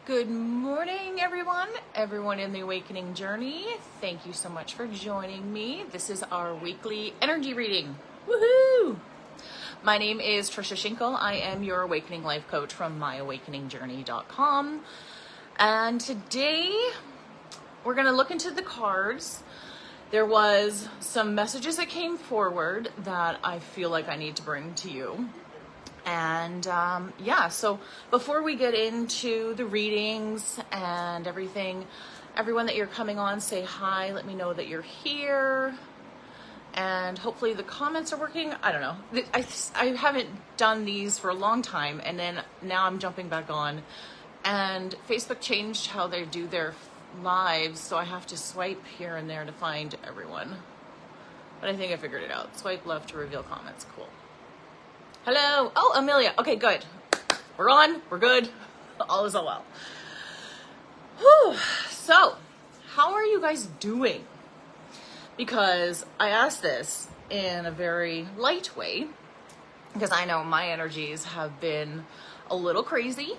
Good morning, everyone in the awakening journey. Thank you so much for joining me. This is our weekly energy reading. Woohoo! My name is Tricia Shinkle. I am your awakening life coach from myawakeningjourney.com. And today we're going to look into the cards. There was some messages that came forward that I feel like I need to bring to you. And so before we get into the readings and everything, everyone that you're coming on, say hi, let me know that you're here. And hopefully the comments are working. I don't know. I haven't done these for a long time, and then now I'm jumping back on. And Facebook changed how they do their lives, so I have to swipe here and there to find everyone. But I think I figured it out. Swipe left to reveal comments. Cool. Hello. Oh, Amelia. Okay, good. We're on. We're good. All is well. Whew. So, how are you guys doing? Because I asked this in a very light way, because I know my energies have been a little crazy.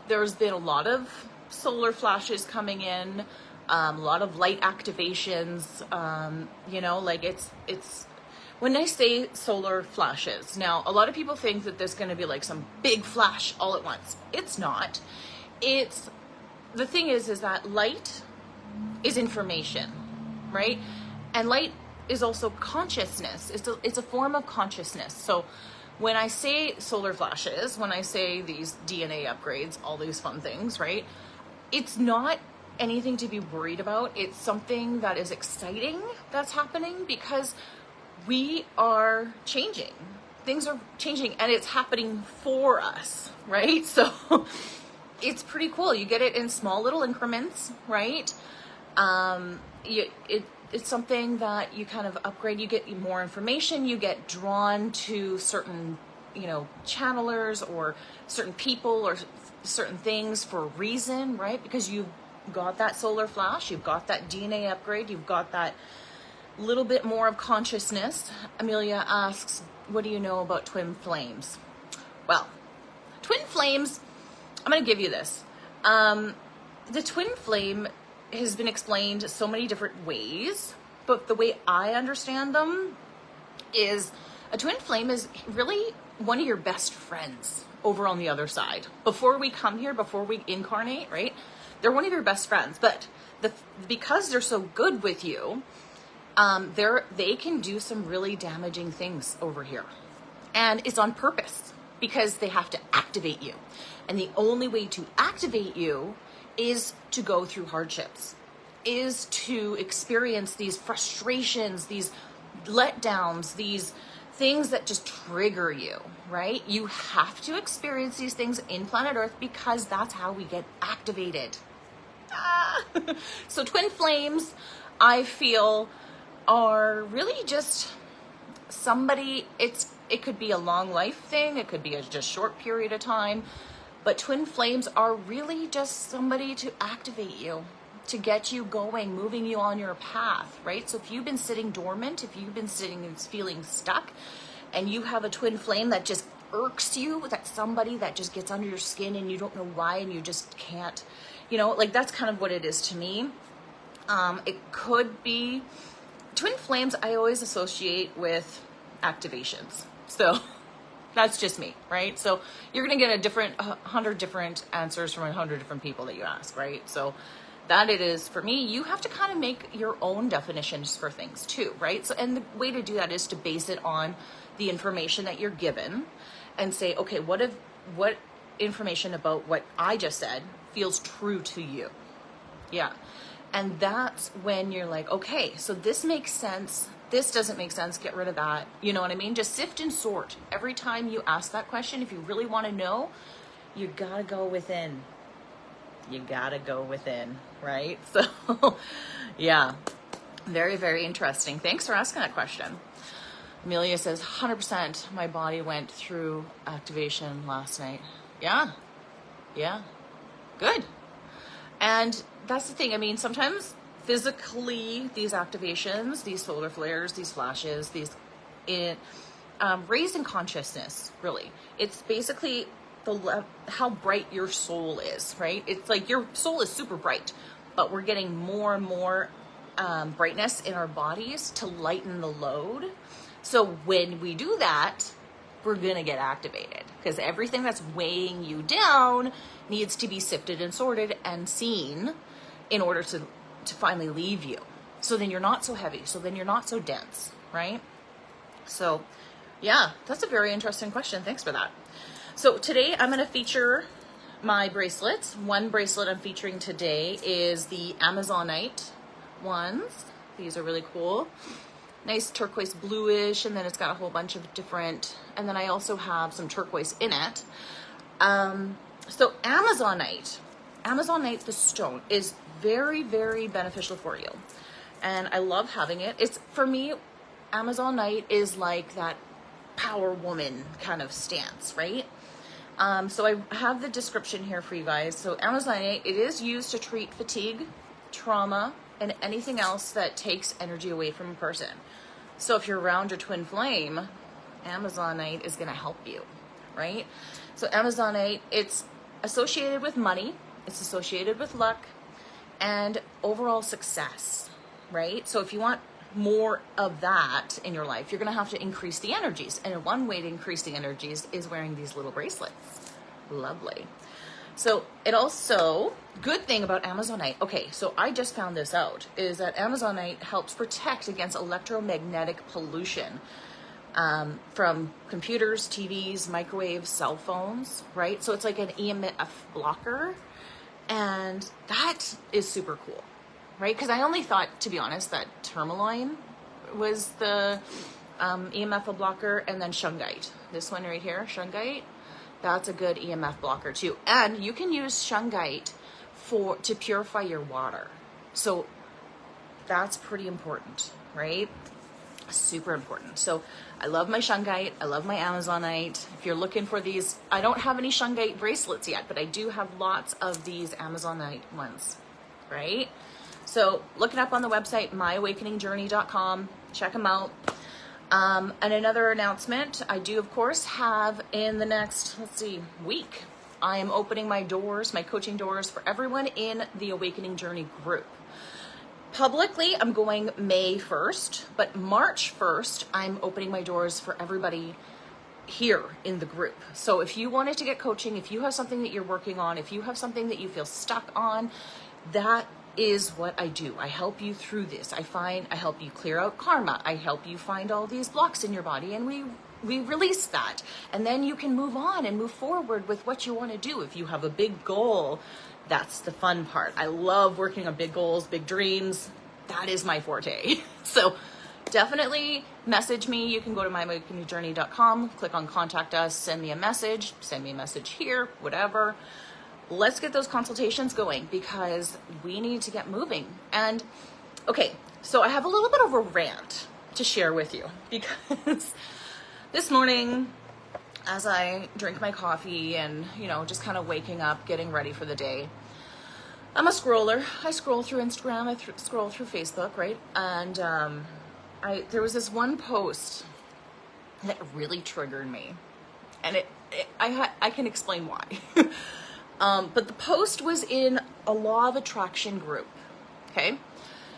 There's been a lot of solar flashes coming in, a lot of light activations. It's when I say solar flashes, now a lot of people think that there's going to be like some big flash all at once. It's not. The thing is that light is information, right? And light is also consciousness. It's a form of consciousness. So when I say solar flashes, when I say these DNA upgrades, all these fun things, right? It's not anything to be worried about. It's something that is exciting that's happening because we are changing. Things are changing and it's happening for us, right? So it's pretty cool. You get it in small little increments, right? It's something that you kind of upgrade. You get more information. You get drawn to certain, channelers or certain people or certain things for a reason, right? Because you've got that solar flash, you've got that DNA upgrade, you've got that little bit more of consciousness. Amelia asks, what do you know about twin flames? Well, twin flames, I'm going to give you this. The twin flame has been explained so many different ways, but the way I understand them is a twin flame is really one of your best friends over on the other side. Before we come here, before we incarnate, right? They're one of your best friends, but because they're so good with you, they can do some really damaging things over here. And it's on purpose because they have to activate you. And the only way to activate you is to go through hardships, is to experience these frustrations, these letdowns, these things that just trigger you, right? You have to experience these things in planet Earth because that's how we get activated. So twin flames, I feel, are really just somebody, it could be a long life thing, it could be a just short period of time, but twin flames are really just somebody to activate you, to get you going, moving you on your path, right? So if you've been sitting dormant, if you've been sitting and feeling stuck, and you have a twin flame that just irks you, that's somebody that just gets under your skin and you don't know why and you just can't, that's kind of what it is to me. It could be twin flames I always associate with activations. So that's just me, right? So you're going to get 100 different answers from 100 different people that you ask, right? So that it is for me. You have to kind of make your own definitions for things too, right? So, and the way to do that is to base it on the information that you're given and say, okay, what information about what I just said feels true to you? Yeah. And that's when you're like, okay, so this makes sense. This doesn't make sense. Get rid of that. You know what I mean? Just sift and sort. Every time you ask that question, if you really want to know, you got to go within. You got to go within, right? So, yeah, very, very interesting. Thanks for asking that question. Amelia says, 100% my body went through activation last night. Yeah. Good. And that's the thing. I mean, sometimes physically, these activations, these solar flares, these flashes, raising consciousness, really. It's basically how bright your soul is, right? It's like your soul is super bright, but we're getting more and more brightness in our bodies to lighten the load. So when we do that, we're gonna get activated, because everything that's weighing you down needs to be sifted and sorted and seen in order to finally leave you. So then you're not so heavy. So then you're not so dense, right? So yeah, that's a very interesting question. Thanks for that. So today I'm going to feature my bracelets. One bracelet I'm featuring today is the Amazonite ones. These are really cool. Nice turquoise bluish, and then it's got a whole bunch of different, and then I also have some turquoise in it. So Amazonite, the stone, is very, very beneficial for you. And I love having it. It's, for me, Amazonite is like that power woman kind of stance, right? So I have the description here for you guys. So Amazonite, it is used to treat fatigue, trauma, and anything else that takes energy away from a person. So if you're around your twin flame, Amazonite is going to help you, right? So Amazonite, it's associated with money, it's associated with luck, and overall success, right? So if you want more of that in your life, you're going to have to increase the energies. And one way to increase the energies is wearing these little bracelets. Lovely. So it also, good thing about Amazonite, okay, so I just found this out, is that Amazonite helps protect against electromagnetic pollution from computers, TVs, microwaves, cell phones, right? So it's like an EMF blocker, and that is super cool. Right? Because I only thought, to be honest, that tourmaline was the EMF blocker, and then shungite. This one right here, shungite, that's a good EMF blocker too. And you can use shungite to purify your water. So that's pretty important, right? Super important. So I love my shungite. I love my Amazonite. If you're looking for these, I don't have any shungite bracelets yet, but I do have lots of these Amazonite ones, right? So look it up on the website, myawakeningjourney.com. Check them out. And another announcement, I do, of course, have in the next, week, I am opening my doors, my coaching doors for everyone in the Awakening Journey group. Publicly, I'm going May 1st, but March 1st, I'm opening my doors for everybody here in the group. So if you wanted to get coaching, if you have something that you're working on, if you have something that you feel stuck on, that is what I do. I help you through this. I help you clear out karma. I help you find all these blocks in your body, and we release that. And then you can move on and move forward with what you want to do. If you have a big goal, that's the fun part. I love working on big goals, big dreams. That is my forte. So definitely message me. You can go to myawakeningjourney.com, click on contact us, send me a message here, whatever. Let's get those consultations going, because we need to get moving. And okay, so I have a little bit of a rant to share with you, because this morning, as I drink my coffee and, just kind of waking up, getting ready for the day, I'm a scroller. I scroll through Instagram, I scroll through Facebook, right? And there was this one post that really triggered me, and I can explain why. But the post was in a law of attraction group, okay?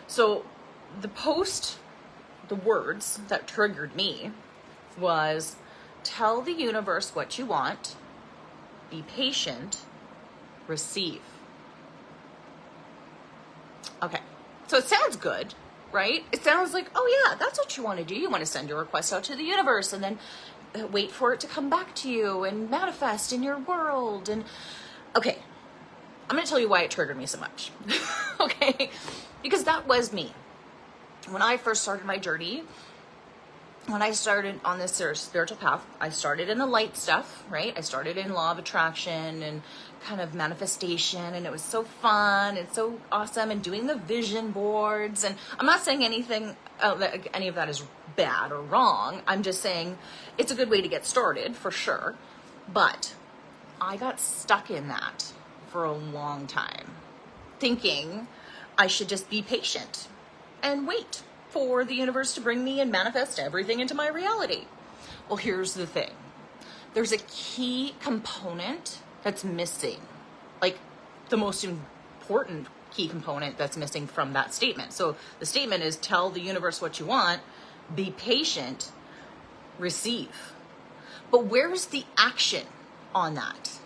So the post, the words that triggered me was, tell the universe what you want, be patient, receive. Okay, so it sounds good, right? It sounds like, oh yeah, that's what you want to do. You want to send your request out to the universe and then wait for it to come back to you and manifest in your world. And okay, I'm going to tell you why it triggered me so much. Okay, because that was me. When I first started my journey, when I started on this spiritual path, I started in the light stuff, right? I started in law of attraction and kind of manifestation, and it was so fun and so awesome, and doing the vision boards. And I'm not saying anything, any of that is bad or wrong. I'm just saying it's a good way to get started for sure. But I got stuck in that for a long time, thinking I should just be patient and wait for the universe to bring me and manifest everything into my reality. Well, here's the thing. there's a key component that's missing, like the most important key component that's missing from that statement. So the statement is tell the universe what you want, be patient, receive. But where's the action on that?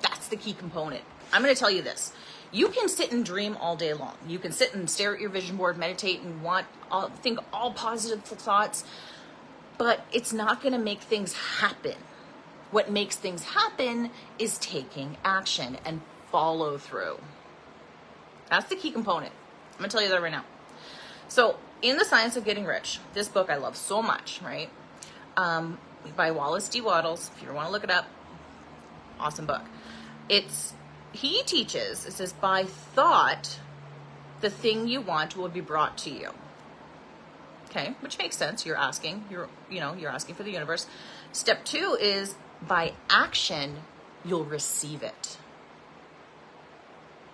That's the key component. I'm going to tell you this. You can sit and dream all day long. You can sit and stare at your vision board, meditate, and think all positive thoughts, but it's not going to make things happen. What makes things happen is taking action and follow through. That's the key component. I'm going to tell you that right now. So, in The Science of Getting Rich, this book I love so much, right? By Wallace D. Wattles. If you want to look it up, awesome book. He teaches, it says, by thought, the thing you want will be brought to you. Okay, which makes sense. You're asking for the universe. Step 2 is by action, you'll receive it.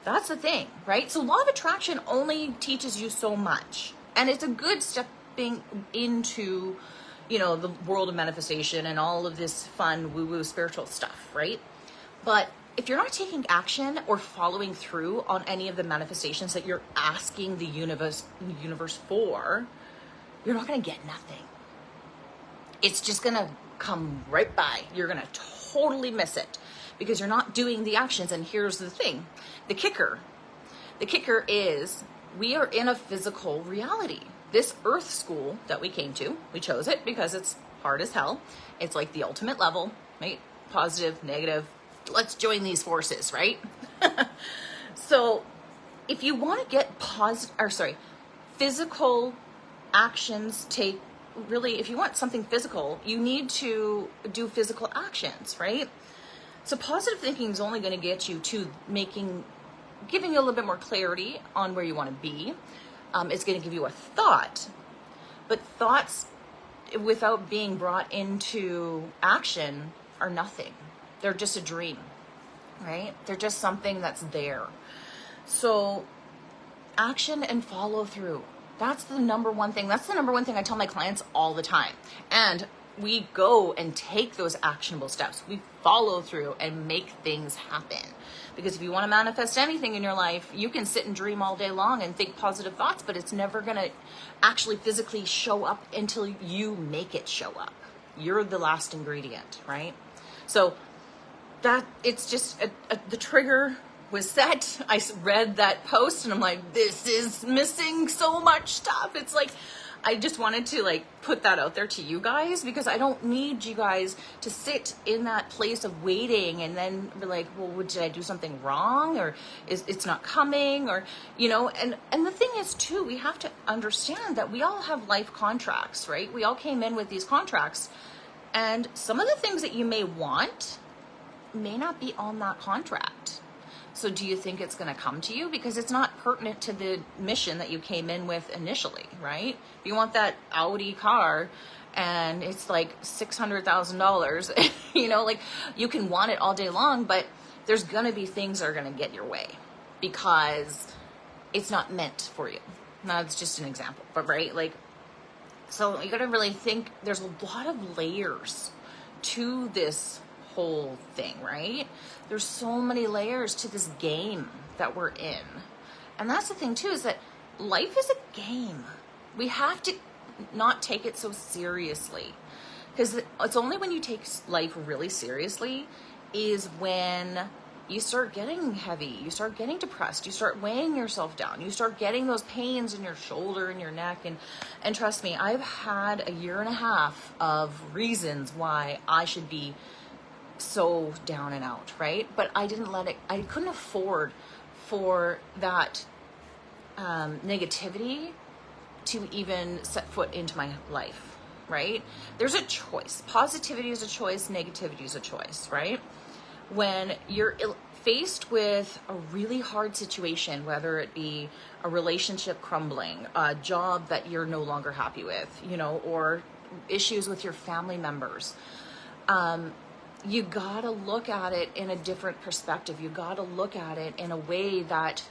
That's the thing, right? So law of attraction only teaches you so much. And it's a good stepping into, the world of manifestation and all of this fun woo-woo spiritual stuff, right? But if you're not taking action or following through on any of the manifestations that you're asking the universe for, you're not going to get nothing. It's just going to come right by. You're going to totally miss it because you're not doing the actions. And here's the thing. The kicker is we are in a physical reality. This earth school that we came to, we chose it because it's hard as hell. It's like the ultimate level, right? Positive, negative. Let's join these forces, right? So if you want to get physical actions if you want something physical, you need to do physical actions, right? So positive thinking is only going to get you to giving you a little bit more clarity on where you want to be. It's going to give you a thought, but thoughts without being brought into action are nothing. They're just a dream, right? They're just something that's there. So action and follow through. That's the number one thing. That's the number one thing I tell my clients all the time. And we go and take those actionable steps. We follow through and make things happen. Because if you want to manifest anything in your life, you can sit and dream all day long and think positive thoughts, but it's never going to actually physically show up until you make it show up. You're the last ingredient, right? So that it's just the trigger was set. I read that post and I'm like, this is missing so much stuff. It's like, I just wanted to put that out there to you guys because I don't need you guys to sit in that place of waiting and then be like, well, did I do something wrong or it's not coming or, and the thing is too, we have to understand that we all have life contracts, right? We all came in with these contracts and some of the things that you may want may not be on that contract. So do you think it's going to come to you? Because it's not pertinent to the mission that you came in with initially, right? If you want that Audi car and it's like $600,000, you can want it all day long, but there's going to be things that are going to get your way because it's not meant for you. Now, it's just an example, but right? So you got to really think there's a lot of layers to this whole thing, right? There's so many layers to this game that we're in. And that's the thing too, is that life is a game. We have to not take it so seriously. Because it's only when you take life really seriously is when you start getting heavy, you start getting depressed, you start weighing yourself down, you start getting those pains in your shoulder and your neck. And trust me, I've had a year and a half of reasons why I should be so down and out, right? But I couldn't afford for that negativity to even set foot into my life, right? There's a choice. Positivity is a choice, negativity is a choice, right? When you're faced with a really hard situation, whether it be a relationship crumbling, a job that you're no longer happy with, or issues with your family members, you gotta look at it in a different perspective. You gotta look at it in a way that,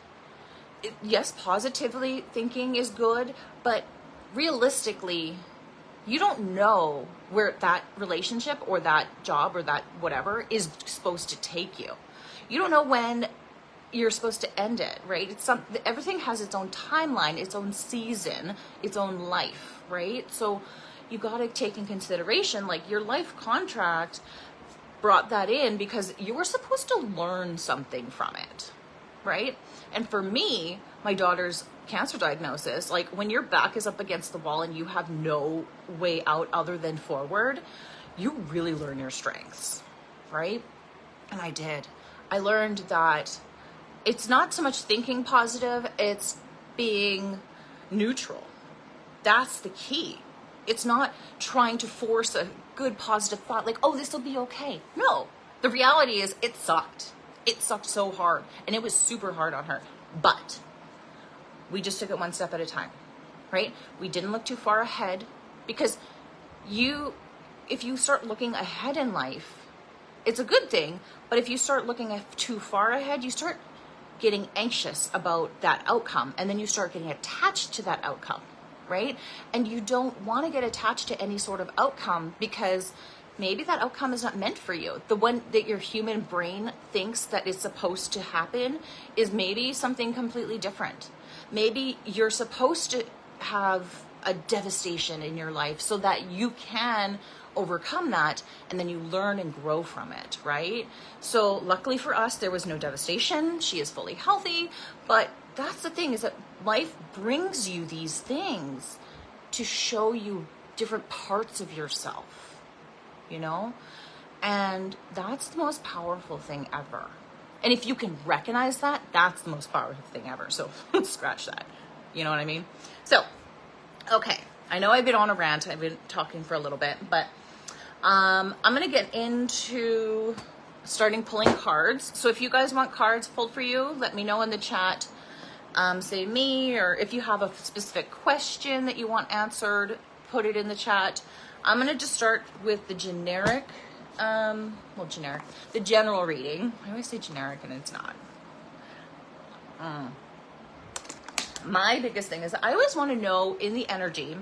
yes, positively thinking is good, but realistically, You don't know where that relationship or that job or that whatever is supposed to take you. You don't know when you're supposed to end it, right? Everything has its own timeline, its own season, its own life, right? So you got to take in consideration, like, your life contract brought that in because you were supposed to learn something from it, right? And for me, my daughter's cancer diagnosis, like, when your back is up against the wall and you have no way out other than forward, you really learn your strengths, right? And I did. I learned that it's not so much thinking positive, it's being neutral. That's the key. It's not trying to force a good positive thought like, oh, this will be okay. No, the reality is it sucked. It sucked so hard, and it was super hard on her. But we just took it one step at a time, right? We didn't look too far ahead, because if you start looking ahead in life, it's a good thing. But if you start looking too far ahead, you start getting anxious about that outcome, and then you start getting attached to that outcome, right? And you don't want to get attached to any sort of outcome, because maybe that outcome is not meant for you. The one that your human brain thinks that is supposed to happen is maybe something completely different. Maybe you're supposed to have a devastation in your life so that you can overcome that, and then you learn and grow from it, right? So luckily for us, there was no devastation. She is fully healthy. But that's the thing, is that life brings you these things to show you different parts of yourself, you know? And that's the most powerful thing ever. And if you can recognize that, that's the most powerful thing ever. So scratch that. You know what I mean? So, okay. I know I've been on a rant. I've been talking for a little bit, but I'm going to get into starting pulling cards. So if you guys want cards pulled for you, let me know in the chat. Say me, or if you have a specific question that you want answered, put it in the chat. I'm going to just start with the generic, the general reading. I always say generic and it's not. My biggest thing is I always want to know in the energy,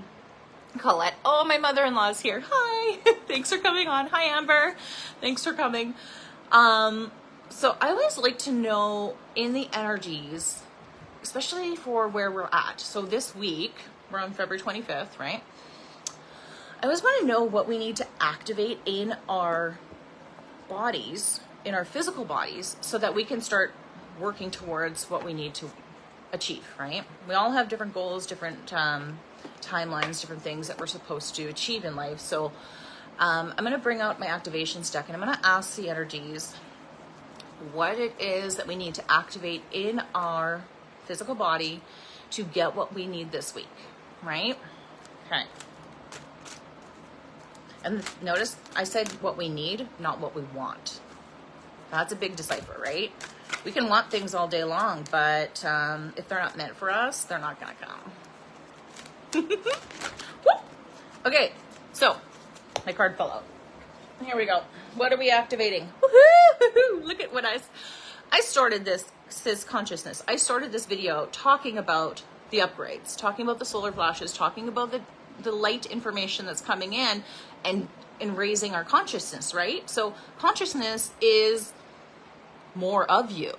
Colette. Oh, my mother-in-law's here. Hi. Thanks for coming on. Hi, Amber. Thanks for coming. So I always like to know in the energies, especially for where we're at. So this week, we're on February 25th, right? I always want to know what we need to activate in our bodies, in our physical bodies, so that we can start working towards what we need to achieve, right? We all have different goals, different timelines, different things that we're supposed to achieve in life. So I'm going to bring out my activations deck, and I'm going to ask the energies what it is that we need to activate in our physical body to get what we need this week, right? Okay. And notice I said what we need, not what we want. That's a big decipher, right? We can want things all day long, but if they're not meant for us, they're not going to come. Okay, so my card fell out. Here we go. What are we activating? Woohoo! Look at what I started this consciousness. I started this video talking about the upgrades, talking about the solar flashes, talking about the light information that's coming in, and raising our consciousness, right? So consciousness is more of you.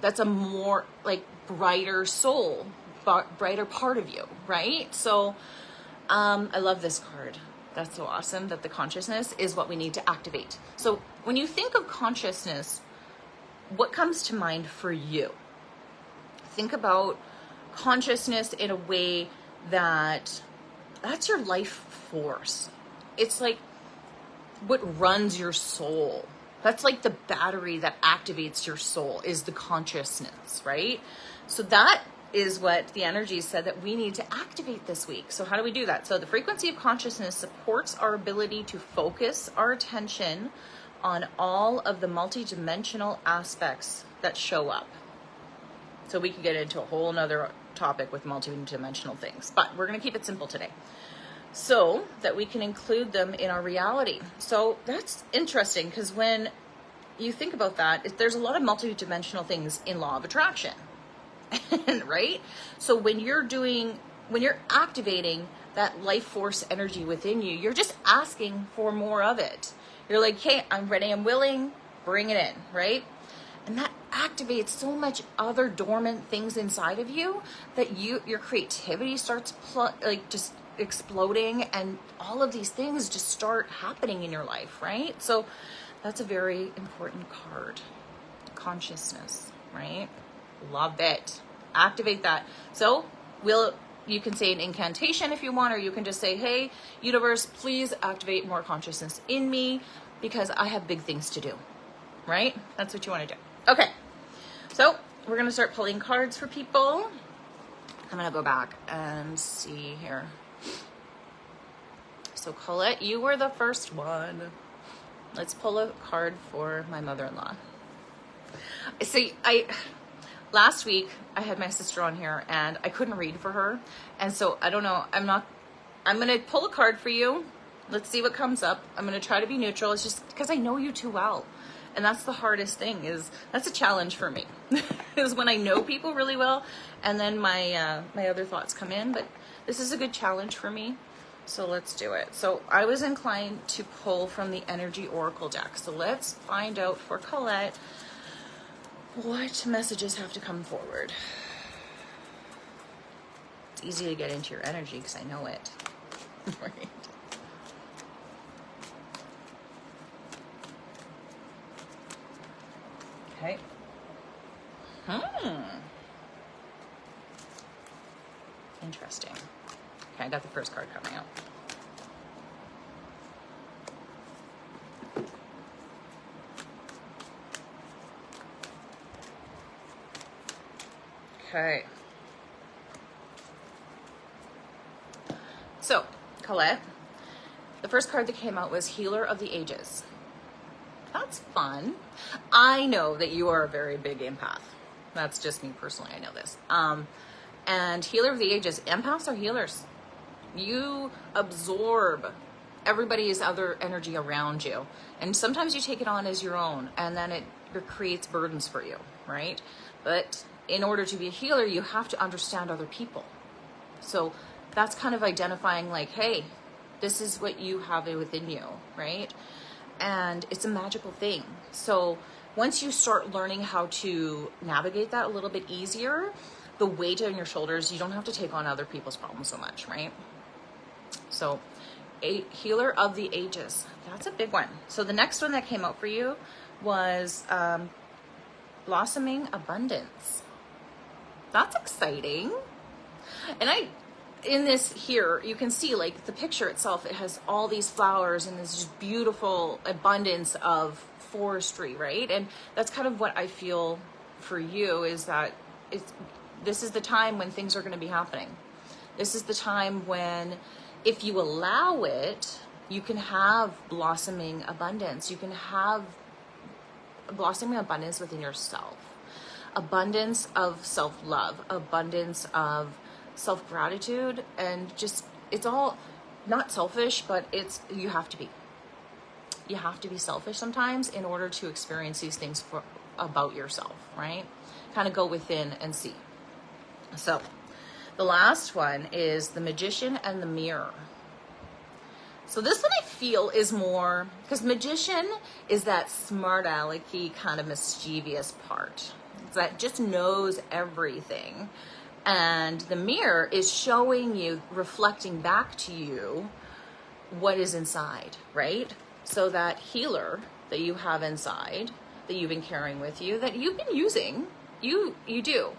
That's a more like brighter soul, brighter part of you, right? So I love this card. That's so awesome that the consciousness is what we need to activate. So when you think of consciousness, what comes to mind for you? Think about consciousness in a way that's your life force. It's like what runs your soul. That's like the battery that activates your soul, is the consciousness, right? So that is what the energy said that we need to activate this week. So how do we do that? So the frequency of consciousness supports our ability to focus our attention on all of the multidimensional aspects that show up. So we could get into a whole nother topic with multidimensional things, but we're going to keep it simple today, so that we can include them in our reality. So that's interesting, because when you think about that, there's a lot of multidimensional things in law of attraction, right? So when you're activating that life force energy within you. You're just asking for more of it. You're like, hey, I'm ready, I'm willing, bring it in, right? And that activates so much other dormant things inside of you that your creativity starts just exploding, and all of these things just start happening in your life, right? So that's a very important card. Consciousness, right? Love it. Activate that. So you can say an incantation if you want, or you can just say, hey, universe, please activate more consciousness in me because I have big things to do, right? That's what you want to do. Okay, so we're going to start pulling cards for people. I'm going to go back and see here. So Colette, you were the first one. Let's pull a card for my mother-in-law. See, last week I had my sister on here and I couldn't read for her. And so I don't know, I'm going to pull a card for you. Let's see what comes up. I'm going to try to be neutral. It's just because I know you too well. And that's the hardest thing, that's a challenge for me, is when I know people really well and then my other thoughts come in. But this is a good challenge for me. So let's do it. So I was inclined to pull from the Energy Oracle deck. So let's find out for Colette what messages have to come forward. It's easy to get into your energy because I know it. Right. Okay. Interesting. Okay, I got the first card coming out. Okay. So, Colette, the first card that came out was Healer of the Ages. That's fun. I know that you are a very big empath. That's just me personally, I know this. And Healer of the Ages, empaths are healers. You absorb everybody's other energy around you. And sometimes you take it on as your own, and then it creates burdens for you, right? But in order to be a healer, you have to understand other people. So that's kind of identifying like, hey, this is what you have within you, right? And it's a magical thing. So once you start learning how to navigate that a little bit easier, the weight on your shoulders, you don't have to take on other people's problems so much, right? So a Healer of the Ages, that's a big one. So the next one that came out for you was Blossoming Abundance. That's exciting. And in this here, you can see like the picture itself, it has all these flowers and this just beautiful abundance of forestry, right? And that's kind of what I feel for you, is that this is the time when things are going to be happening. This is the time when, if you allow it, you can have blossoming abundance. You can have blossoming abundance within yourself. Abundance of self-love, abundance of self-gratitude, and just, it's all not selfish, but you have to be. You have to be selfish sometimes in order to experience these things about yourself, right? Kind of go within and see. So the last one is the Magician and the Mirror. So this one I feel is more, because Magician is that smart alecky kind of mischievous part that just knows everything. And the mirror is showing you, reflecting back to you what is inside, right? So that healer that you have inside, that you've been carrying with you, that you've been using, you do.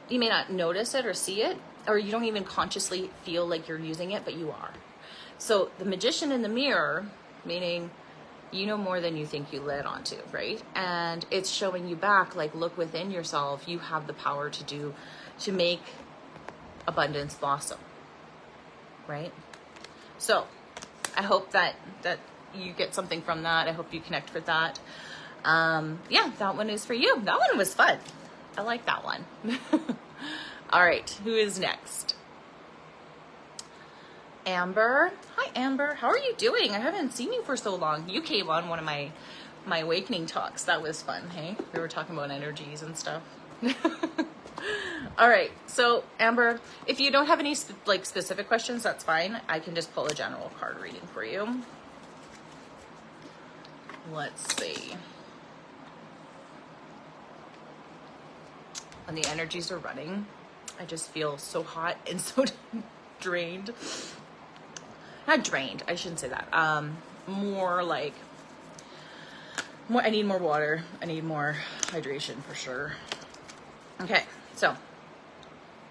You may not notice it or see it, or you don't even consciously feel like you're using it, but you are. So the Magician in the mirror, meaning you know more than you think you let onto, right? And it's showing you back, like, look within yourself. You have the power to make abundance blossom, right? So I hope that you get something from that. I hope you connect with that. Yeah, that one is for you. That one was fun. I like that one. All right, who is next? Amber. Hi, Amber. How are you doing? I haven't seen you for so long. You came on one of my awakening talks. That was fun, hey? We were talking about energies and stuff. All right, so Amber, if you don't have any specific questions, that's fine. I can just pull a general card reading for you. Let's see. When the energies are running, I just feel so hot and so drained. Not drained, I shouldn't say that. More like, I need more water. I need more hydration for sure. Okay, so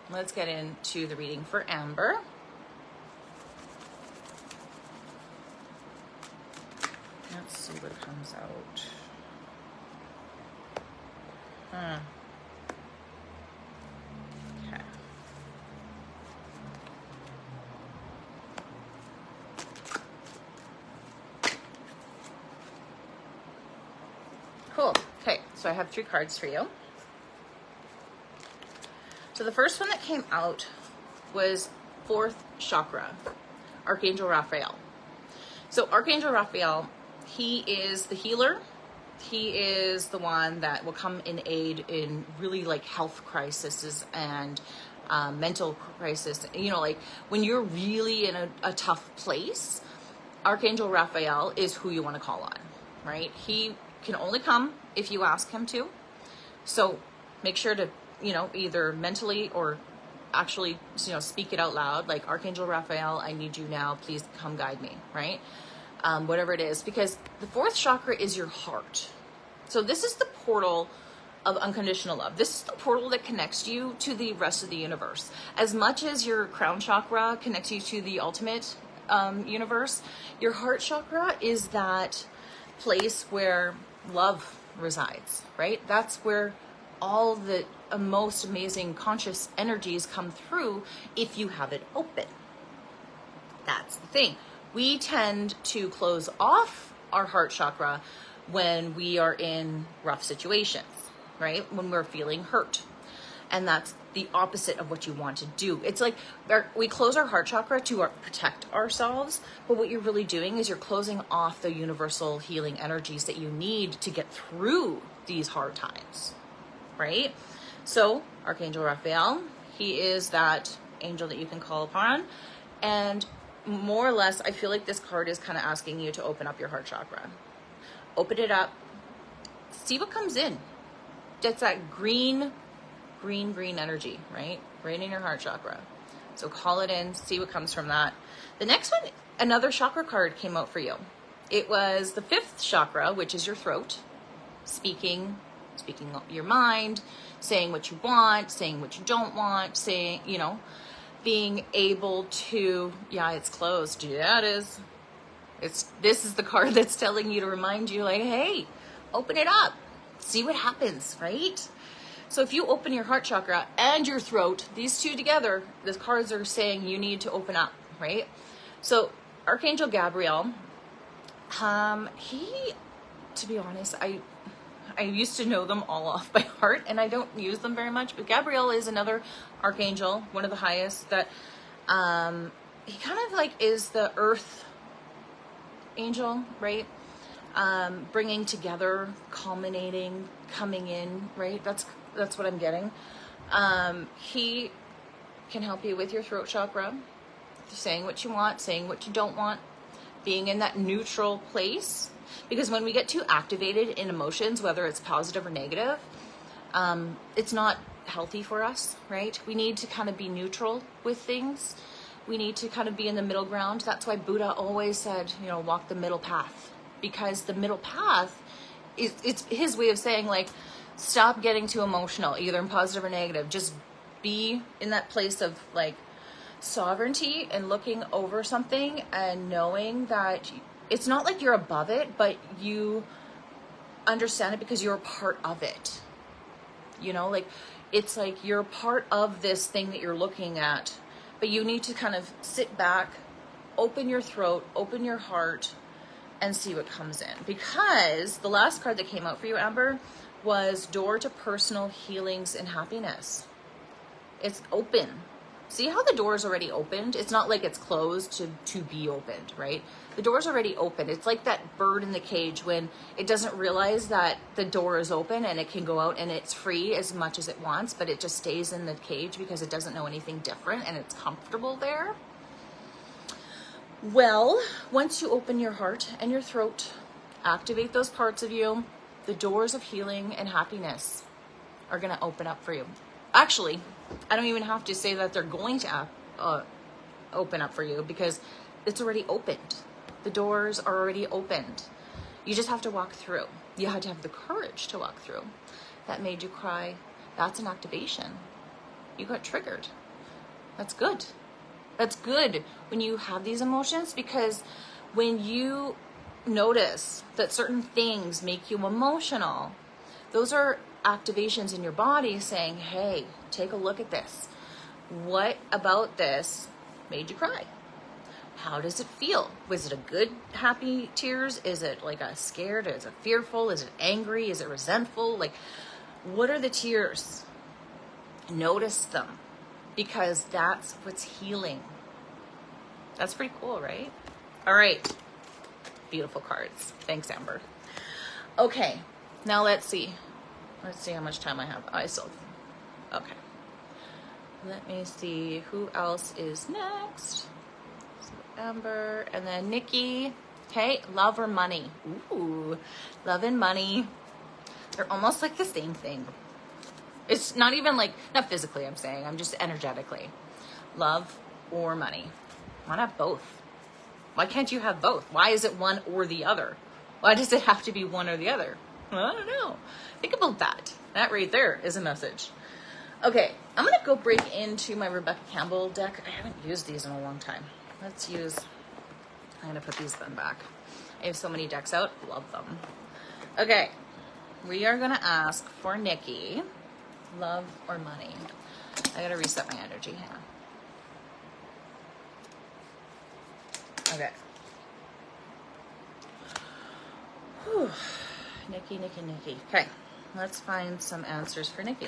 let's get into the reading for Amber. Let's see what comes out. Okay. Cool. Okay, so I have 3 cards for you. So the first one that came out was 4th chakra, Archangel Raphael. So Archangel Raphael, he is the healer. He is the one that will come in aid in really like health crises and mental crisis. You know, like when you're really in a tough place, Archangel Raphael is who you want to call on, right? He can only come if you ask him to. So make sure to, you know, either mentally or actually, you know, speak it out loud. Like, Archangel Raphael, I need you now. Please come guide me, right? Whatever it is, because the 4th chakra is your heart. So this is the portal of unconditional love. This is the portal that connects you to the rest of the universe. As much as your crown chakra connects you to the ultimate universe, your heart chakra is that place where love resides, right? That's where all the most amazing conscious energies come through if you have it open. That's the thing. We tend to close off our heart chakra when we are in rough situations, right? When we're feeling hurt. And that's the opposite of what you want to do. It's like we close our heart chakra to protect ourselves, but what you're really doing is you're closing off the universal healing energies that you need to get through these hard times, right? So Archangel Raphael, he is that angel that you can call upon. And more or less, I feel like this card is kind of asking you to open up your heart chakra. Open it up. See what comes in. It's that green energy, right? Right in your heart chakra. So call it in, see what comes from that. The next one, another chakra card came out for you. It was the 5th chakra, which is your throat. Speaking your mind, saying what you want, saying what you don't want, saying, you know, being able to, yeah, it's closed. Yeah, it is. This is the card that's telling you to remind you, like, hey, open it up. See what happens, right? So if you open your heart chakra and your throat, these two together, the cards are saying you need to open up, right? So Archangel Gabriel, he, to be honest, I used to know them all off by heart, and I don't use them very much, but Gabriel is another archangel, one of the highest, that he kind of like is the earth angel, right? Bringing together, culminating, coming in, right? That's what I'm getting. He can help you with your throat chakra, saying what you want, saying what you don't want, being in that neutral place. Because when we get too activated in emotions, whether it's positive or negative, it's not healthy for us, right? We need to kind of be neutral with things. We need to kind of be in the middle ground. That's why Buddha always said, you know, walk the middle path. Because the middle path, it's his way of saying, like, stop getting too emotional, either in positive or negative. Just be in that place of, like, sovereignty and looking over something and knowing that it's not like you're above it, but you understand it because you're a part of it. You know, like, it's like you're part of this thing that you're looking at, but you need to kind of sit back, open your throat, open your heart, and see what comes in. Because the last card that came out for you, Amber, was Door to Personal Healings and Happiness. It's open. See how the door is already opened? It's not like it's closed to be opened, right? The door's already open. It's like that bird in the cage when it doesn't realize that the door is open and it can go out and it's free as much as it wants, but it just stays in the cage because it doesn't know anything different and it's comfortable there. Well, once you open your heart and your throat, activate those parts of you, the doors of healing and happiness are going to open up for you. Actually, I don't even have to say that they're going to open up for you because it's already opened. The doors are already opened. You just have to walk through. You had to have the courage to walk through. That made you cry. That's an activation. You got triggered. That's good. That's good when you have these emotions, because when you notice that certain things make you emotional, those are activations in your body saying, hey, take a look at this. What about this made you cry? How does it feel? Was it a good, happy tears? Is it like a scared? Is it fearful? Is it angry? Is it resentful? Like, what are the tears? Notice them, because that's what's healing. That's pretty cool, right? All right. Beautiful cards. Thanks, Amber. Okay, now let's see. Let's see how much time I have. Okay. Let me see who else is next. So Amber, and then Nikki. Okay, love or money? Ooh, love and money. They're almost like the same thing. It's not even like, not physically I'm saying, I'm just energetically. Love or money. Why not both? Why can't you have both? Why is it one or the other? Why does it have to be one or the other? I don't know. Think about that. That right there is a message. Okay, I'm going to go break into my Rebecca Campbell deck. I haven't used these in a long time. I'm going to put these then back. I have so many decks out. Love them. Okay, we are going to ask for Nikki. Love or money? I got to reset my energy. Hang on. Okay. Whew. Nikki. Okay, let's find some answers for Nikki.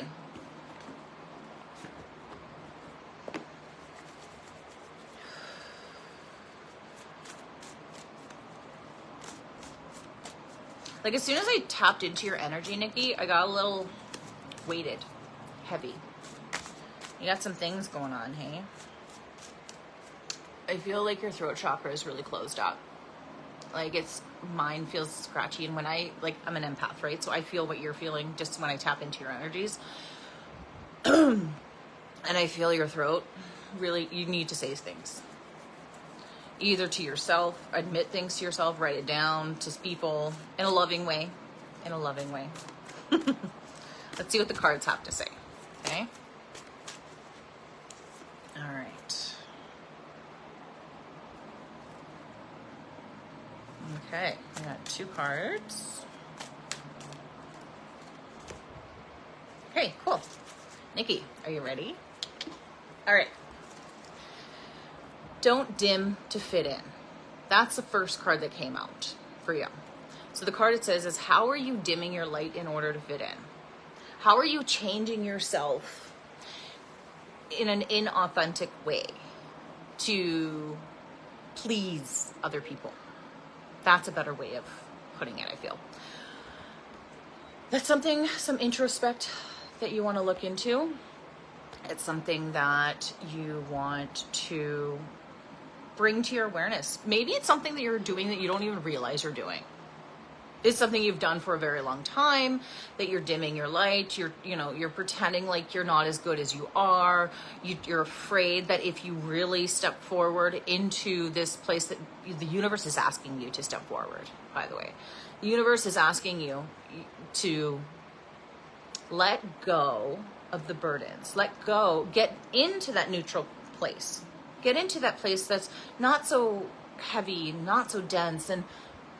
Like, as soon as I tapped into your energy, Nikki, I got a little weighted, heavy. You got some things going on, hey? I feel like your throat chakra is really closed up. Like, mine feels scratchy, and when I'm an empath, right? So I feel what you're feeling just when I tap into your energies. And I feel your throat. Really, you need to say things. Either to yourself, admit things to yourself, write it down, to people, in a loving way. In a loving way. Let's see what the cards have to say, okay? All right. Okay, I got 2 cards. Okay, cool. Nikki, are you ready? All right. Don't dim to fit in. That's the first card that came out for you. So the card it says is, how are you dimming your light in order to fit in? How are you changing yourself in an inauthentic way to please other people? That's a better way of putting it, I feel. That's some introspect that you want to look into. It's something that you want to bring to your awareness. Maybe it's something that you're doing that you don't even realize you're doing. It's something you've done for a very long time, that you're dimming your light. You're pretending like you're not as good as you are. You're afraid that if you really step forward into this place that the universe is asking you to step forward, by the way. The universe is asking you to let go of the burdens. Let go. Get into that neutral place. Get into that place that's not so heavy, not so dense, and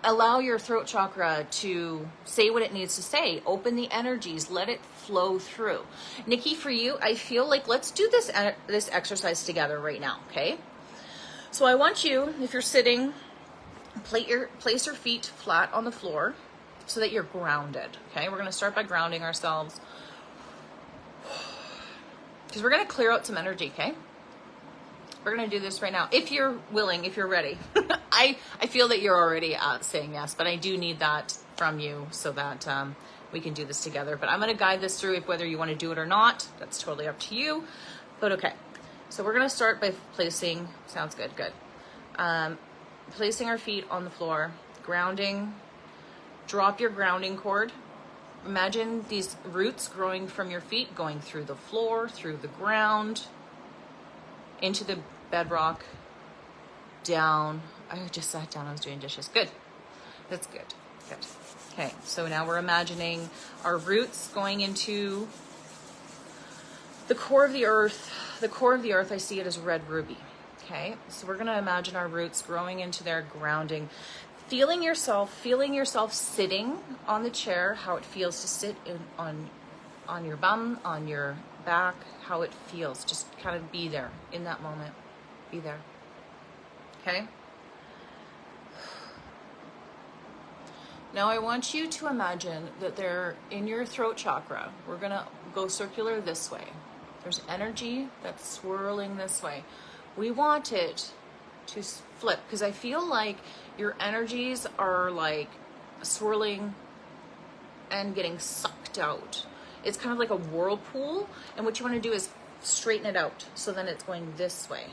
allow your throat chakra to say what it needs to say. Open the energies. Let it flow through. Nikki, for you, I feel like let's do this exercise together right now, okay? So I want you, if you're sitting, place your feet flat on the floor so that you're grounded, okay? We're going to start by grounding ourselves because we're going to clear out some energy, okay? We're going to do this right now. If you're willing, if you're ready. I feel that you're already saying yes, but I do need that from you so that we can do this together. But I'm going to guide this through whether you want to do it or not. That's totally up to you. But okay. So we're going to start by placing, sounds good, good. Placing our feet on the floor, grounding, drop your grounding cord. Imagine these roots growing from your feet, going through the floor, through the ground, into the bedrock, down. I just sat down, I was doing dishes. Good, that's good, good. Okay, so now we're imagining our roots going into the core of the earth. The core of the earth, I see it as red ruby. Okay, so we're gonna imagine our roots growing into their grounding, feeling yourself sitting on the chair, how it feels to sit on your bum, on your back, how it feels. Just kind of be there in that moment. Be there. Okay? Now I want you to imagine that they're in your throat chakra. We're gonna go circular this way. There's energy that's swirling this way. We want it to flip because I feel like your energies are like swirling and getting sucked out. It's kind of like a whirlpool, and what you want to do is straighten it out so then it's going this way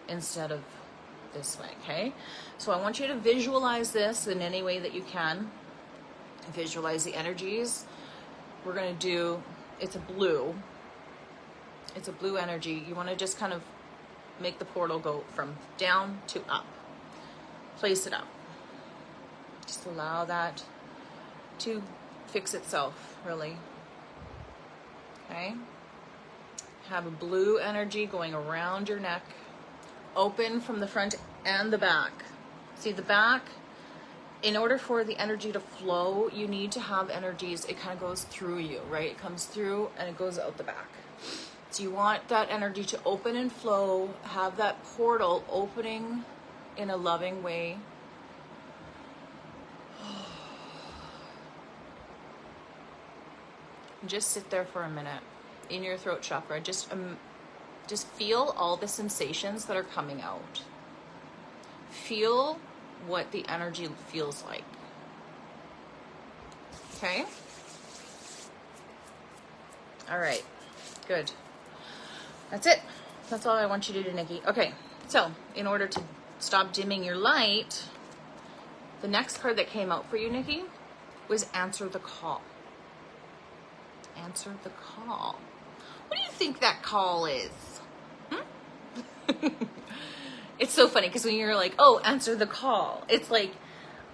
instead of this way. Okay, so I want you to visualize this in any way that you can. Visualize the energies. We're going to do, it's a blue energy. You want to just kind of make the portal go from down to up. Place it up. Just allow that to fix itself, really. Okay? Have a blue energy going around your neck. Open from the front and the back. See the back? In order for the energy to flow, you need to have energies. It kind of goes through you, right? It comes through and it goes out the back. So you want that energy to open and flow, have that portal opening in a loving way. Just sit there for a minute in your throat chakra. Just feel all the sensations that are coming out. Feel what the energy feels like. Okay? All right. Good. That's it. That's all I want you to do, Nikki. Okay, so in order to stop dimming your light, the next card that came out for you, Nikki, was answer the call. Answer the call. What do you think that call is? It's so funny because when you're like, oh, answer the call, it's like,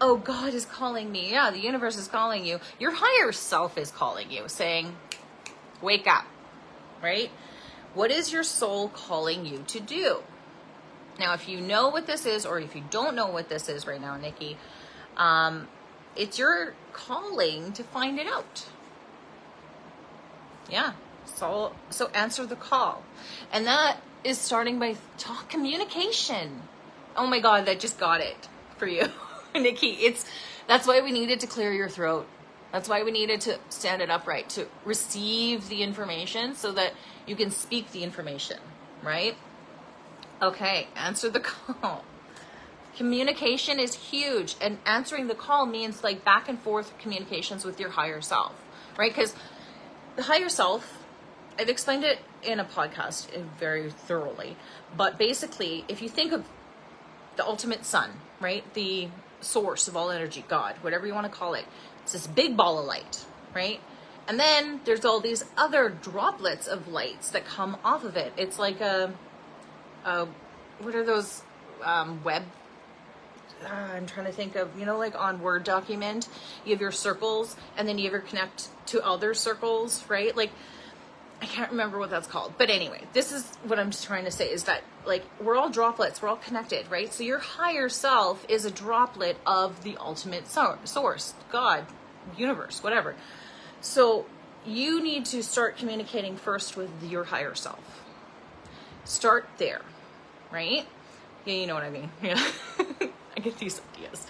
oh, God is calling me. Yeah, the universe is calling you. Your higher self is calling you, saying, wake up, right? What is your soul calling you to do? Now, if you know what this is, or if you don't know what this is right now, Nikki, it's your calling to find it out. Yeah. So answer the call. And that is starting by communication. Oh my God, that just got it for you, Nikki. That's why we needed to clear your throat. That's why we needed to stand it upright, to receive the information so that you can speak the information, right? Okay, answer the call. Communication is huge, and answering the call means like back and forth communications with your higher self, right? Because the higher self, I've explained it in a podcast very thoroughly, but basically, if you think of the ultimate sun, right? The source of all energy, God, whatever you want to call it, it's this big ball of light, right? And then there's all these other droplets of lights that come off of it. It's like what are those web? I'm trying to think of, like on Word document, you have your circles and then you ever connect to other circles, right? Like, I can't remember what that's called. But anyway, this is what I'm just trying to say is that like we're all droplets, we're all connected, right? So your higher self is a droplet of the ultimate source, God, universe, whatever. So you need to start communicating first with your higher self. Start there, right? Yeah, you know what I mean. Yeah. I get these ideas.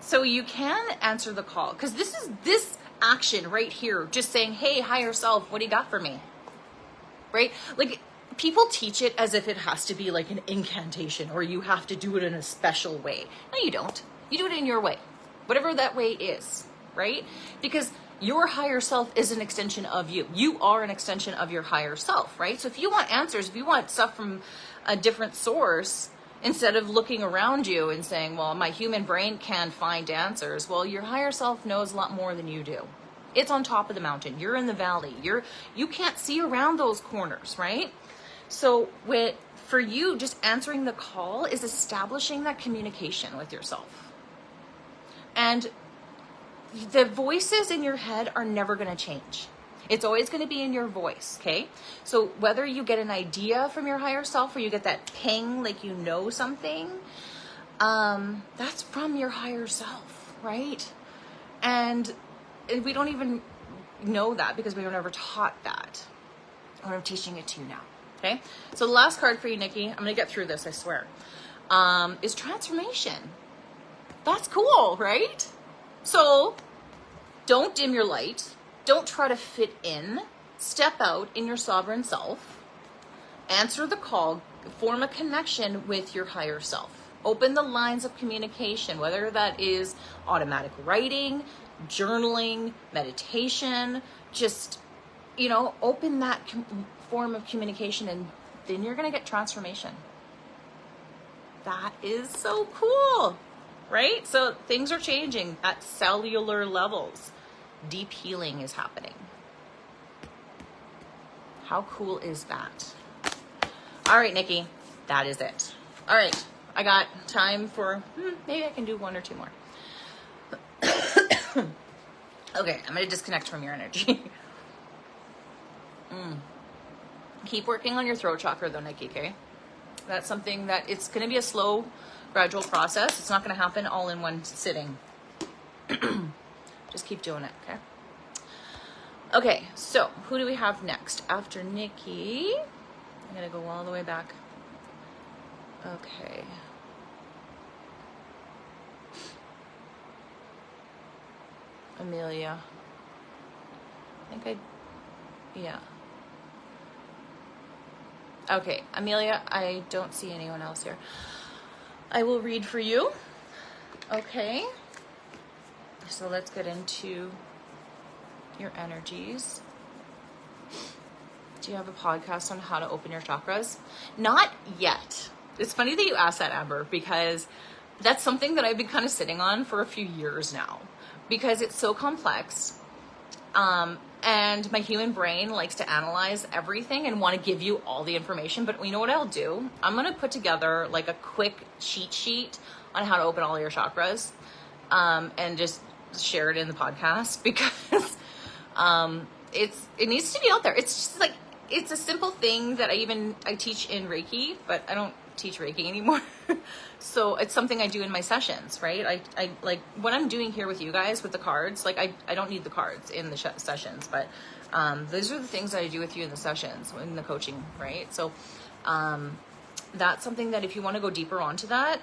So you can answer the call because this action right here, just saying, hey, higher self, what do you got for me? Right? Like people teach it as if it has to be like an incantation or you have to do it in a special way. No, you don't. You do it in your way, whatever that way is, right? Because your higher self is an extension of you. You are an extension of your higher self, right? So if you want answers, if you want stuff from a different source, instead of looking around you and saying, well, my human brain can find answers, well, your higher self knows a lot more than you do. It's on top of the mountain. You're in the valley. You can't see around those corners, right? So for you, just answering the call is establishing that communication with yourself. And the voices in your head are never going to change. It's always going to be in your voice, okay? So whether you get an idea from your higher self or you get that ping, like you know something, that's from your higher self, right? And we don't even know that because we were never taught that. I'm teaching it to you now, okay? So the last card for you, Nikki, I'm going to get through this, I swear, is transformation. That's cool, right? So don't dim your light. Don't try to fit in. Step out in your sovereign self. Answer the call. Form a connection with your higher self. Open the lines of communication, whether that is automatic writing, journaling, meditation. Just, open that form of communication, and then you're going to get transformation. That is so cool, right? So things are changing at cellular levels. Deep healing is happening. How cool is that? All right, Nikki, that is it. All right, I got time for, maybe I can do one or two more. Okay, I'm going to disconnect from your energy. Keep working on your throat chakra though, Nikki, okay? That's something that it's going to be a slow, gradual process. It's not going to happen all in one sitting. Just keep doing it, okay? Okay, so who do we have next? After Nikki, I'm going to go all the way back. Okay. Amelia. Yeah. Okay, Amelia, I don't see anyone else here. I will read for you. Okay. So let's get into your energies. Do you have a podcast on how to open your chakras? Not yet. It's funny that you asked that, Amber, because that's something that I've been kind of sitting on for a few years now because it's so complex. And my human brain likes to analyze everything and want to give you all the information. But you know what I'll do? I'm going to put together like a quick cheat sheet on how to open all your chakras, and just share it in the podcast because it needs to be out there. It's just like, it's a simple thing that I teach in Reiki, but I don't teach Reiki anymore. So it's something I do in my sessions, right? I like what I'm doing here with you guys with the cards, like I don't need the cards in the sessions, but those are the things that I do with you in the sessions, in the coaching, right? So that's something that if you want to go deeper onto that,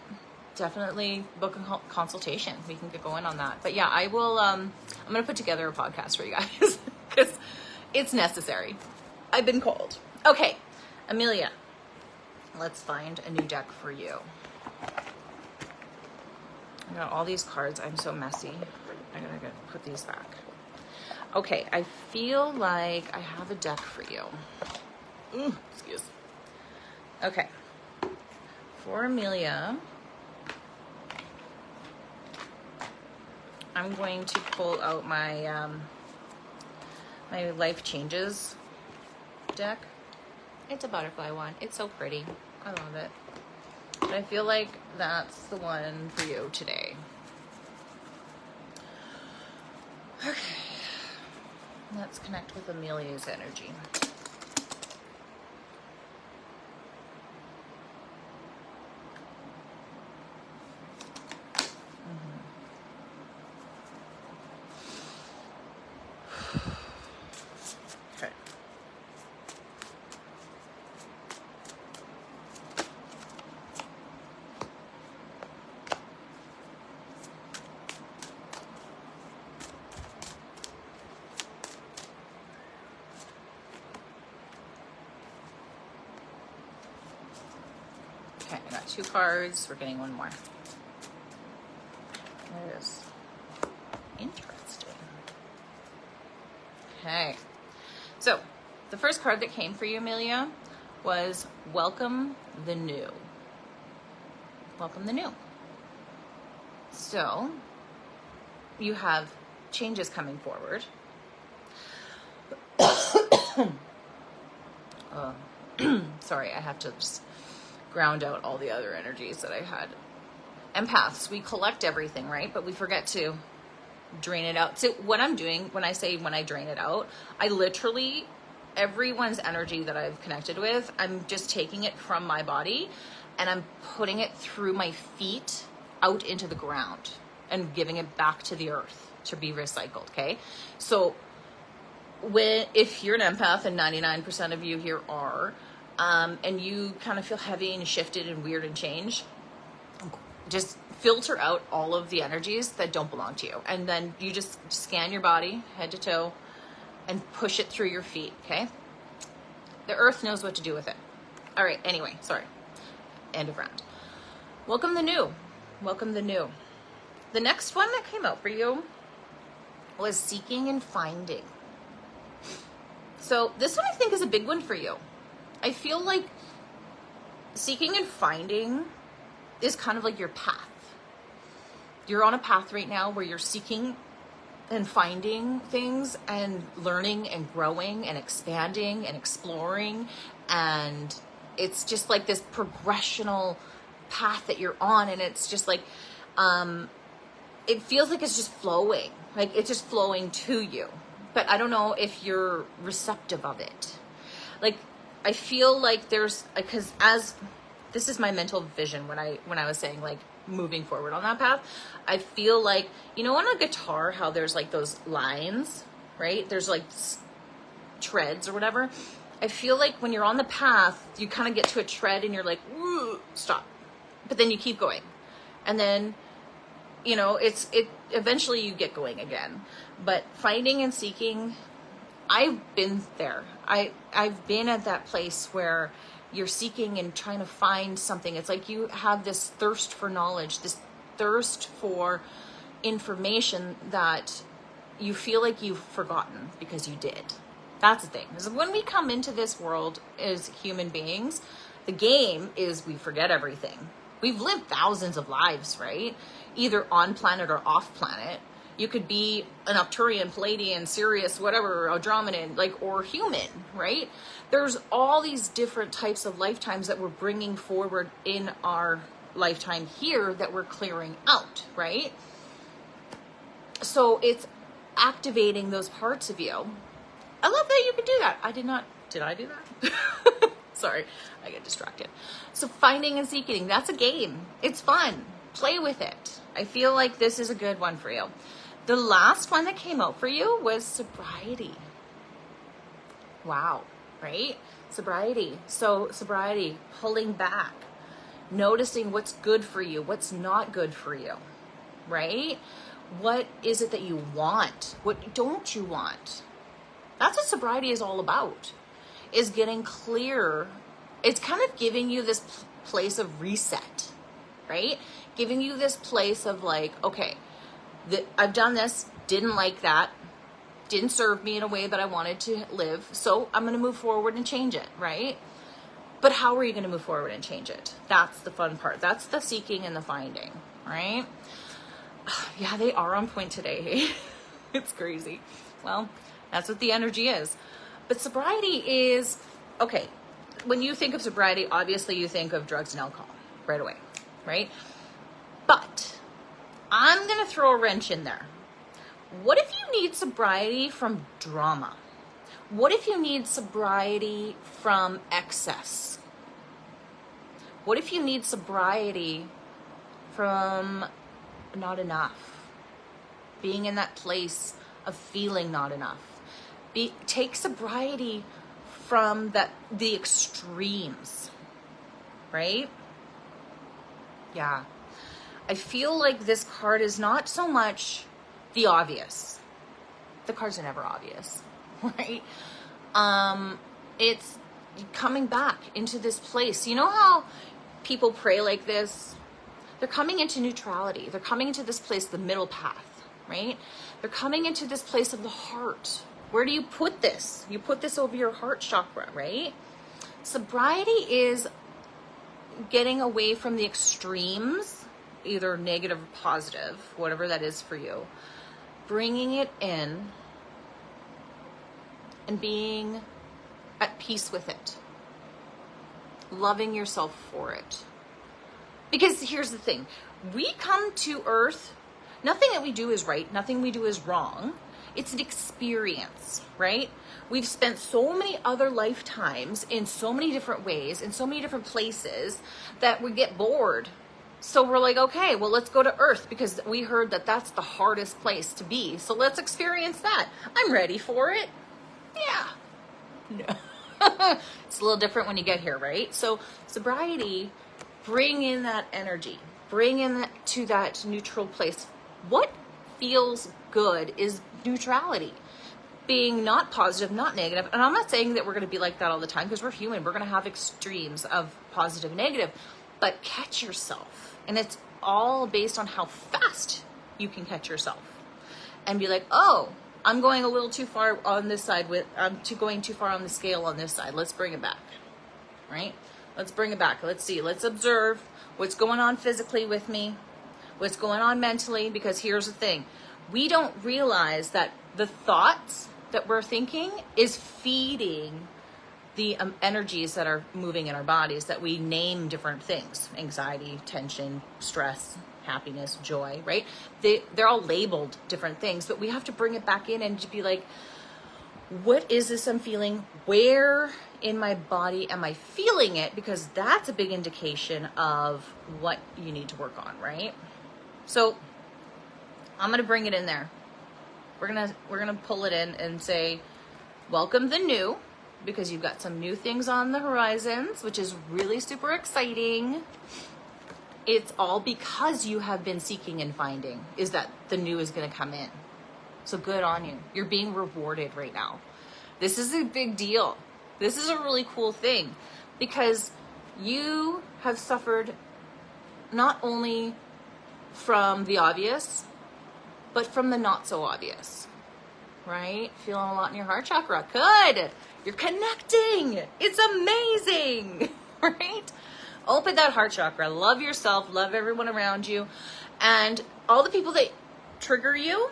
definitely book a consultation. We can get going on that. But yeah, I will, I'm going to put together a podcast for you guys because it's necessary. I've been called. Okay, Amelia, let's find a new deck for you. I got all these cards. I'm so messy. I gotta put these back. Okay, I feel like I have a deck for you. Excuse. Okay. For Amelia, I'm going to pull out my my Life Changes deck. It's a butterfly one. It's so pretty. I love it. But I feel like that's the one for you today. Okay. Let's connect with Amelia's energy. Okay. I got 2 cards. We're getting 1 more. There it is. Interesting. Okay. So, the first card that came for you, Amelia, was Welcome the New. Welcome the New. So, you have changes coming forward. Sorry, I have to just ground out all the other energies that I had. Empaths, we collect everything, right? But we forget to drain it out. So what I'm doing when I say when I drain it out, I literally, everyone's energy that I've connected with, I'm just taking it from my body and I'm putting it through my feet out into the ground and giving it back to the earth to be recycled, okay? So if you're an empath, and 99% of you here are, and you kind of feel heavy and shifted and weird and change, just filter out all of the energies that don't belong to you. And then you just scan your body, head to toe, and push it through your feet, okay? The earth knows what to do with it. All right, anyway, sorry. End of round. Welcome the new. Welcome the new. The next one that came out for you was seeking and finding. So this one I think is a big one for you. I feel like seeking and finding is kind of like your path. You're on a path right now where you're seeking and finding things and learning and growing and expanding and exploring. And it's just like this progressional path that you're on. And it's just like, it feels like it's just flowing. Like it's just flowing to you. But I don't know if you're receptive of it. Like, I feel like there's, because as, this is my mental vision when I was saying like moving forward on that path, I feel like, you know, on a guitar, how there's like those lines, right? There's like treads or whatever. I feel like when you're on the path, you kind of get to a tread and you're like, woo, stop. But then you keep going. And then, you know, eventually you get going again. But finding and seeking, I've been there. I've been at that place where you're seeking and trying to find something. It's like you have this thirst for knowledge, this thirst for information that you feel like you've forgotten because you did. That's the thing. Because when we come into this world as human beings, the game is we forget everything. We've lived thousands of lives, right? Either on planet or off planet. You could be an Arcturian, Palladian, Sirius, whatever, Andromedan, like, or human, right? There's all these different types of lifetimes that we're bringing forward in our lifetime here that we're clearing out, right? So it's activating those parts of you. I love that you can do that. Did I do that? Sorry, I get distracted. So finding and seeking, that's a game. It's fun. Play with it. I feel like this is a good one for you. The last one that came out for you was sobriety. Wow, right? Sobriety. So sobriety, pulling back, noticing what's good for you, what's not good for you, right? What is it that you want? What don't you want? That's what sobriety is all about, is getting clear. It's kind of giving you this place of reset, right? Giving you this place of like, okay, I've done this, didn't like that, didn't serve me in a way that I wanted to live, so I'm going to move forward and change it, right? But how are you going to move forward and change it? That's the fun part. That's the seeking and the finding, right? Yeah, they are on point today. It's crazy. Well, that's what the energy is. But sobriety is, okay, when you think of sobriety, obviously you think of drugs and alcohol right away, right? But I'm going to throw a wrench in there. What if you need sobriety from drama? What if you need sobriety from excess? What if you need sobriety from not enough? Being in that place of feeling not enough. Take sobriety from the extremes, right? Yeah. I feel like this card is not so much the obvious. The cards are never obvious, right? It's coming back into this place. You know how people pray like this, they're coming into neutrality. They're coming into this place, the middle path, right? They're coming into this place of the heart. Where do you put this? You put this over your heart chakra, right? Sobriety is getting away from the extremes, either negative or positive, whatever that is for you, bringing it in and being at peace with it, loving yourself for it. Because here's the thing, we come to earth, nothing that we do is right, nothing we do is wrong. It's an experience, right? We've spent so many other lifetimes in so many different ways, in so many different places, that we get bored. So we're like, okay, well, let's go to Earth because we heard that that's the hardest place to be. So let's experience that. I'm ready for it. Yeah. No. It's a little different when you get here, right? So sobriety, bring in that energy, bring in that to that neutral place. What feels good is neutrality, being not positive, not negative. And I'm not saying that we're going to be like that all the time, because we're human. We're going to have extremes of positive, negative, but catch yourself. And it's all based on how fast you can catch yourself and be like, oh, I'm going a little too far on this side going too far on the scale on this side. Let's bring it back, right? Let's bring it back. Let's see. Let's observe what's going on physically with me, what's going on mentally, because here's the thing. We don't realize that the thoughts that we're thinking is feeding the energies that are moving in our bodies, that we name different things: anxiety, tension, stress, happiness, joy, right? They're all labeled different things, but we have to bring it back in and just be like, what is this I'm feeling? Where in my body am I feeling it? Because that's a big indication of what you need to work on, right? So I'm going to bring it in there. We're going to pull it in and say, welcome the new, because you've got some new things on the horizons, which is really super exciting. It's all because you have been seeking and finding, is that the new is going to come in. So good on you. You're being rewarded right now. This is a big deal. This is a really cool thing, because you have suffered not only from the obvious, but from the not so obvious, right? Feeling a lot in your heart chakra. Good. You're connecting. It's amazing, right? Open that heart chakra. Love yourself. Love everyone around you. And all the people that trigger you,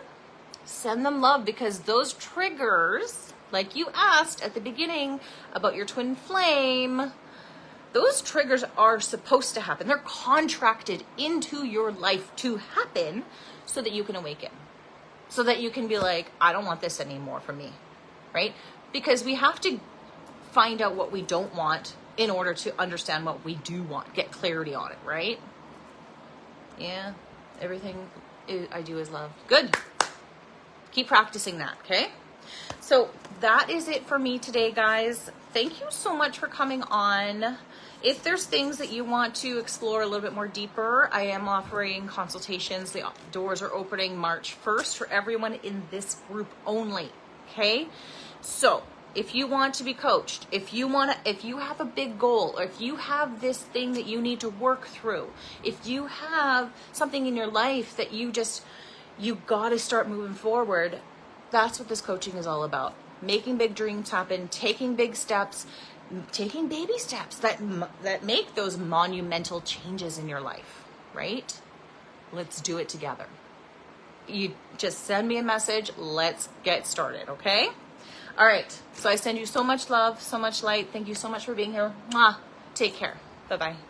send them love, because those triggers, like you asked at the beginning about your twin flame, those triggers are supposed to happen. They're contracted into your life to happen so that you can awaken. So that you can be like, I don't want this anymore for me, right? Because we have to find out what we don't want in order to understand what we do want. Get clarity on it, right? Yeah, everything I do is love. Good. Keep practicing that, okay? So that is it for me today, guys. Thank you so much for coming on. If there's things that you want to explore a little bit more deeper, I am offering consultations. The doors are opening March 1st for everyone in this group only, okay? So if you want to be coached, if you have a big goal, or if you have this thing that you need to work through, if you have something in your life that you got to start moving forward, that's what this coaching is all about. Making big dreams happen, taking big steps, taking baby steps that make those monumental changes in your life, right? Let's do it together. You just send me a message. Let's get started, okay? All right. So I send you so much love, so much light. Thank you so much for being here. Mwah. Take care. Bye-bye.